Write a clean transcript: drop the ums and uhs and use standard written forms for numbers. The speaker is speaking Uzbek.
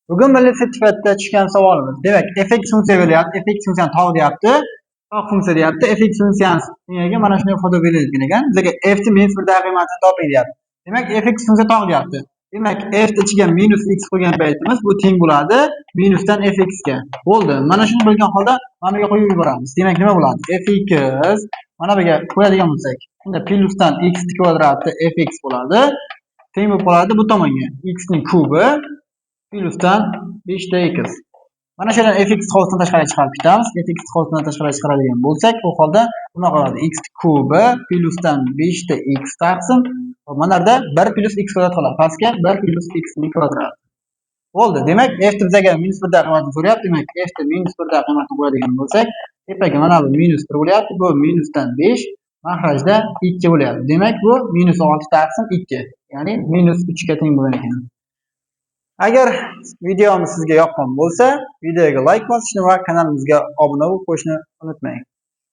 Bugun milliy sertifikatda tushgan savolimiz. Demak, fx funksiya beryapti, fx funksiyani tog' deyapti. Tog' funksiya deyapti. Fx funksiyasiga mana shunday ifoda berilgan ekan. Bizga f ni minus 1 qiymətini toping deyapti. Demak, fx funksiya tog' deyapti. Demak, f ichiga minus x qo'ygan paytimiz bu teng bo'ladi minusdan fx ga. Bo'ldi. Mana shuni bilgan holda mana bu yerga qo'yib yuboramiz. Demak, nima bo'ladi? fx mana bu yerga qo'yadigan bo'lsak, shunda plyusdan x kvadrati fx bo'ladi. Teng bo'lib qoladi bu tomonga. X ning kubi plyusdan 5 ta x. Mana shu yerdan fx qovusini tashqariga chiqarib ketamiz. Fx qovusini tashqariga chiqaradigan bo'lsak, u holda nima qoladi? X kubi plyusdan 5 ta x taqsim. Mana yerda 1 plus x kvadrat qoladi. Pastga 1 plus x ning kvadrati. Bo'ldi. Demak, f bizga minus 1 da qiymətini so'rayapti. Demak, f ni minus 1 da qiymətini qo'yadigan bo'lsak, tepaga mana bu minus 1 bo'lyapti. Bu minusdan 5, mahrajda 2 bo'lyapti. Demak, bu minus 6 taqsim 2. Ya'ni minus 3 ga teng bo'lar ekan. Agar videomiz sizga yoqqan bo'lsa, videoga like bosishni va kanalimizga obuna bo'lib qo'yishni unutmang.